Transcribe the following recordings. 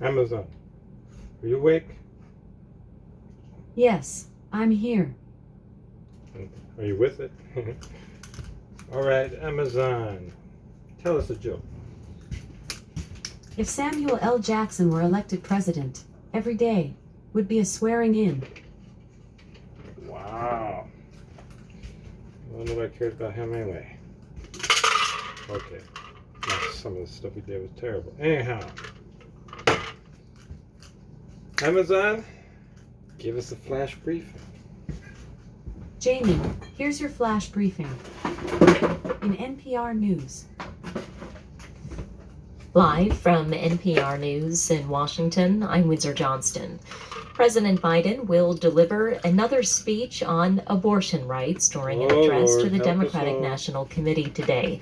Amazon, are you awake? Yes, I'm here. Are you with it? All right, Amazon, tell us a joke. If Samuel L. Jackson were elected president, every day would be a swearing in. Wow. Well, nobody cared about him anyway. Okay. Now, some of the stuff he did was terrible. Anyhow, Amazon, give us a flash briefing. Jamie, here's your flash briefing. In NPR News. Live from NPR News in Washington, I'm Windsor Johnston. President Biden will deliver another speech on abortion rights during an address to the Democratic National Committee today.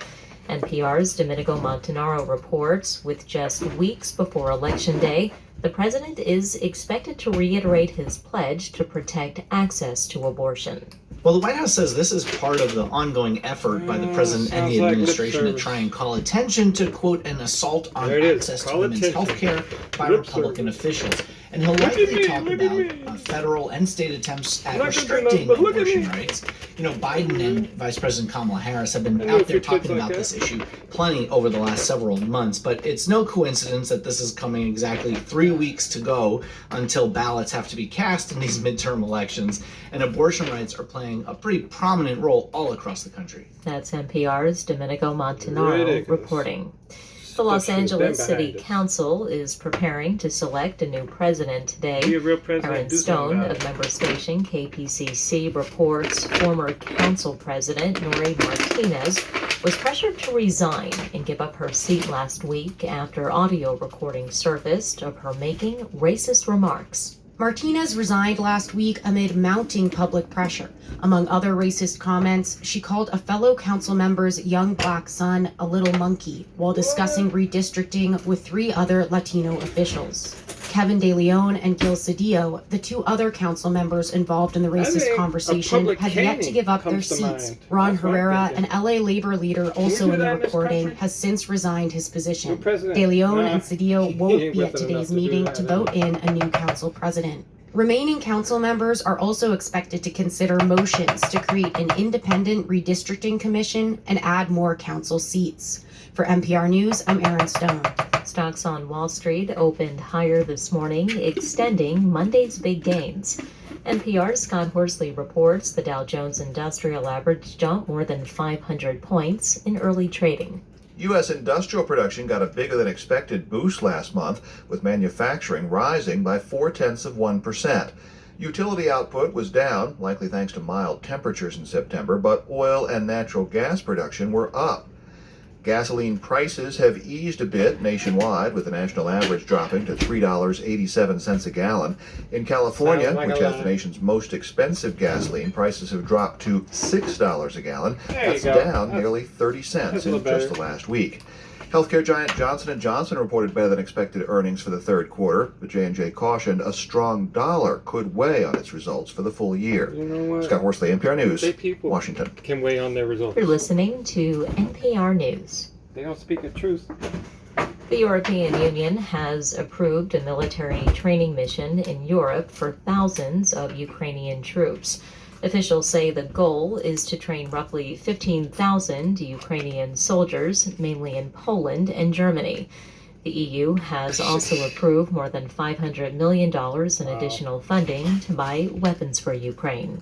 NPR's Domenico Montanaro reports, with just weeks before Election Day, the president is expected to reiterate his pledge to protect access to abortion. Well, the White House says this is part of the ongoing effort by the president and the administration to try and call attention to, quote, an assault on access to women's health care by Republican officials. And he'll likely talk about federal and state attempts at restricting abortion rights. You know, Biden and Vice President Kamala Harris have been out there talking about this issue plenty over the last several months, but it's no coincidence that this is coming exactly 3 weeks to go until ballots have to be cast in these midterm elections, and abortion rights are playing a pretty prominent role all across the country. That's NPR's Domenico Montanaro reporting. The Los Angeles City Council is preparing to select a new president today. Aaron Stone of member station KPCC reports former council president Nori Martinez was pressured to resign and give up her seat last week after audio recordings surfaced of her making racist remarks. Martinez resigned last week amid mounting public pressure. Among other racist comments, she called a fellow council member's young black son a little monkey while discussing redistricting with 3 other Latino officials. Kevin De Leon and Gil Cedillo, the 2 other council members involved in the racist conversation, had yet to give up their seats. Ron Herrera, an LA labor leader also in the recording, has since resigned his position. De Leon and Cedillo won't be at today's meeting to vote in a new council president. Remaining council members are also expected to consider motions to create an independent redistricting commission and add more council seats. For NPR News, I'm Aaron Stone. Stocks on Wall Street opened higher this morning, extending Monday's big gains. NPR's Scott Horsley reports the Dow Jones Industrial Average jumped more than 500 points in early trading. U.S. industrial production got a bigger-than-expected boost last month, with manufacturing rising by 0.4%. Utility output was down, likely thanks to mild temperatures in September, but oil and natural gas production were up. Gasoline prices have eased a bit nationwide, with the national average dropping to $3.87 a gallon. In California, which has the nation's most expensive gasoline, prices have dropped to $6 a gallon. That's down nearly 30 cents in just the last week. Healthcare giant Johnson & Johnson reported better than expected earnings for the third quarter, but J&J cautioned a strong dollar could weigh on its results for the full year. You know what? Scott Horsley, NPR News, Washington. Can weigh on their results. You're listening to NPR News. They don't speak the truth. The European Union has approved a military training mission in Europe for thousands of Ukrainian troops. Officials say the goal is to train roughly 15,000 Ukrainian soldiers, mainly in Poland and Germany. The EU has also approved more than $500 million in additional funding to buy weapons for Ukraine.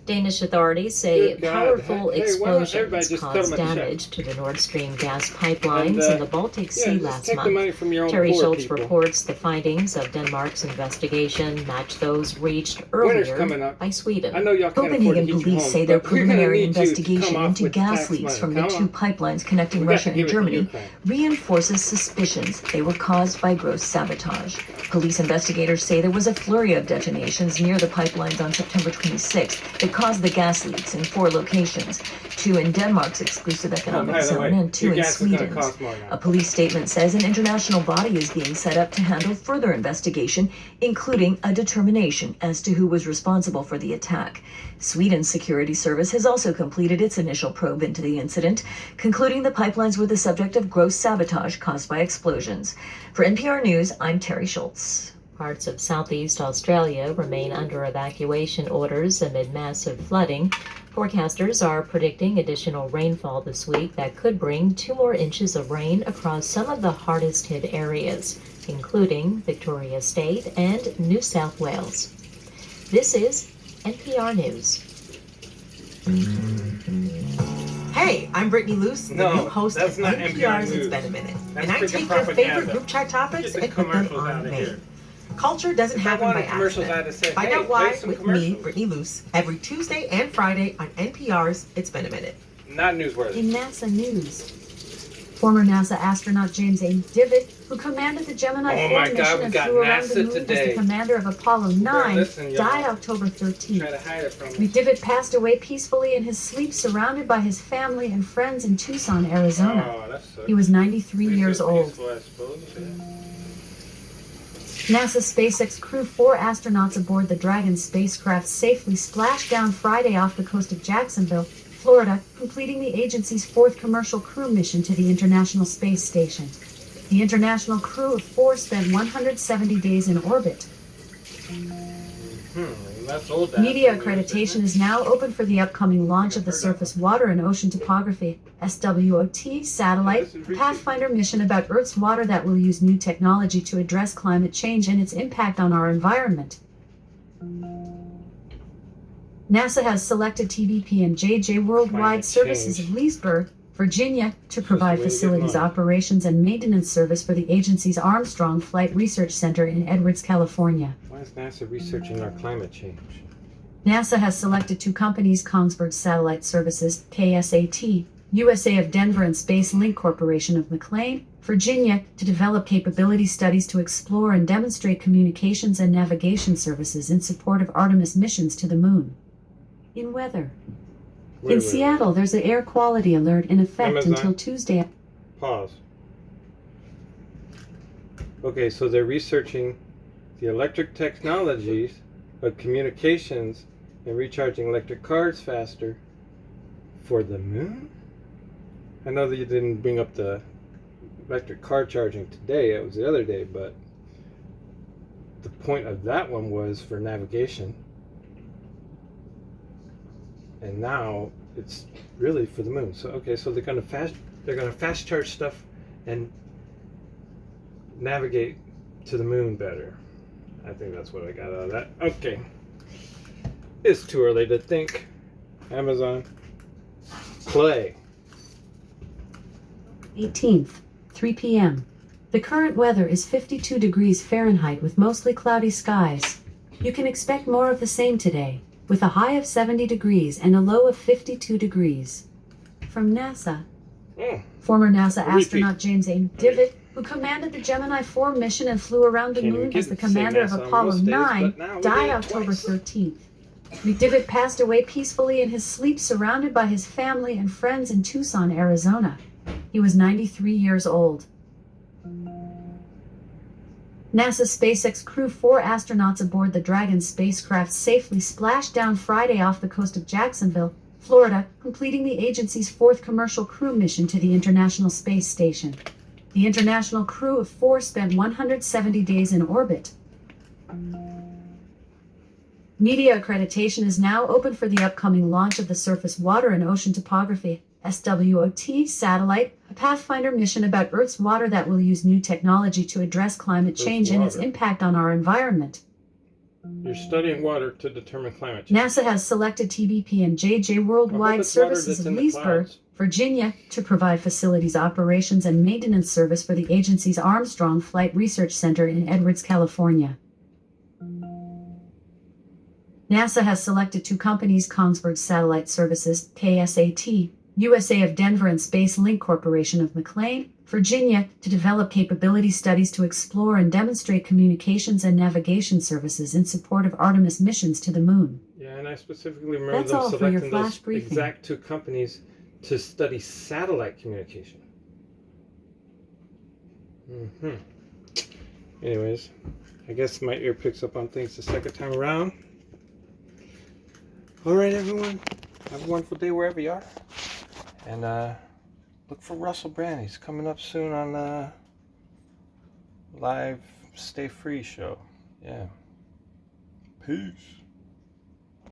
Danish authorities say powerful explosions caused damage to the Nord Stream gas pipelines in the Baltic Sea last month. Terry Schultz reports the findings of Denmark's investigation match those reached earlier by Sweden. Copenhagen police say their preliminary investigation into gas leaks from the 2 pipelines connecting Russia and Germany reinforces suspicions they were caused by gross sabotage. Police investigators say there was a flurry of detonations near the pipelines on September 26th that caused the gas leaks in 4 locations, 2 in Denmark's exclusive economic by the zone way, and 2 your in gas is gonna Sweden's. cost more now. A police statement says an international body is being set up to handle further investigation, including a determination as to who was responsible for the attack. Sweden's security service has also completed its initial probe into the incident, concluding the pipelines were the subject of gross sabotage caused by explosions. For NPR News, I'm Terry Schultz. Parts of southeast Australia remain under evacuation orders amid massive flooding. Forecasters are predicting additional rainfall this week that could bring 2 more inches of rain across some of the hardest hit areas, including Victoria State and New South Wales. This is NPR News. Hey, I'm Brittany Luce, the new host of that's not NPR's NPR It's Been a Minute. That's And I freaking take your propaganda. favorite group chat topics Get the and put them commercials on out of main. here. Culture doesn't If I happen by wanted commercials, I'd have accident. said, Find hey, out play why some with me, commercials. Brittany Luce, every Tuesday and Friday on NPR's It's Been a Minute. Not newsworthy. In NASA news, former NASA astronaut James A. Divitt, who commanded the Gemini Oh 4 my God, mission we and got flew around NASA the moon as today. the commander of Apollo 9, listen, y'all. died October 13th. Try to hide it from us. McDivitt passed away peacefully in his sleep, surrounded by his family and friends in Tucson, Arizona. Oh, that sucks. He was 93 Peaceful, years old. peaceful, I suppose, yeah. NASA SpaceX crew 4 astronauts aboard the Dragon spacecraft safely splashed down Friday off the coast of Jacksonville, Florida, completing the agency's 4th commercial crew mission to the International Space Station. The international crew of 4 spent 170 days in orbit. That's old. Media accreditation is now open for the upcoming launch of the Surface Water and Ocean Topography (SWOT) satellite, a Pathfinder mission about Earth's water that will use new technology to address climate change and its impact on our environment. NASA has selected TBP and JJ Worldwide Climate Services change. of Leesburg, Virginia, to provide the way to get facilities money. operations and maintenance service for the agency's Armstrong Flight Research Center in Edwards, California. Why is NASA researching our climate change? NASA has selected 2 companies, Kongsberg Satellite Services, KSAT, USA of Denver, and Space Link Corporation of McLean, Virginia, to develop capability studies to explore and demonstrate communications and navigation services in support of Artemis missions to the moon. In weather. In Seattle, there's an air quality alert in effect Amazon. until Tuesday. Pause. Okay, so they're researching the electric technologies of communications and recharging electric cars faster for the moon? I know that you didn't bring up the electric car charging today, it was the other day, but the point of that one was for navigation. And now it's really for the moon. So okay, so they're gonna fast charge stuff and navigate to the moon better. I think that's what I got out of that. Okay. It's too early to think. Amazon. Play. 18th, 3 p.m. The current weather is 52 degrees Fahrenheit with mostly cloudy skies. You can expect more of the same today, with a high of 70 degrees and a low of 52 degrees. From NASA, Oh, former NASA Repeat. astronaut James A. Divitt, who commanded the Gemini 4 mission and flew around the Can't even moon get as the to say commander of NASA on Apollo most days, 9, but now we died did it October twice. 13th. McDivitt passed away peacefully in his sleep, surrounded by his family and friends in Tucson, Arizona. He was 93 years old. NASA SpaceX crew 4 astronauts aboard the Dragon spacecraft safely splashed down Friday off the coast of Jacksonville, Florida, completing the agency's 4th commercial crew mission to the International Space Station. The international crew of 4 spent 170 days in orbit. Media accreditation is now open for the upcoming launch of the Surface Water and Ocean Topography (SWOT) satellite, a Pathfinder mission about Earth's water that will use new technology to address climate change and its water. impact on our environment. you're studying water to determine climate change. NASA has selected TBP and JJ Worldwide it's water Services that's of in the Leesburg, clouds. Virginia, to provide facilities operations and maintenance service for the agency's Armstrong Flight Research Center in Edwards, California. NASA has selected 2 companies, Kongsberg Satellite Services, KSAT, USA of Denver, and Space Link Corporation of McLean, Virginia, to develop capability studies to explore and demonstrate communications and navigation services in support of Artemis missions to the moon. Yeah, I And I specifically remember That's them all for your selecting flash those briefing. exact two companies to study satellite communication. Anyways, I guess my ear picks up on things the second time around. Alright, everyone. Have a wonderful day wherever you are. And look for Russell Brand. He's coming up soon on the live Stay Free show. Yeah. Peace.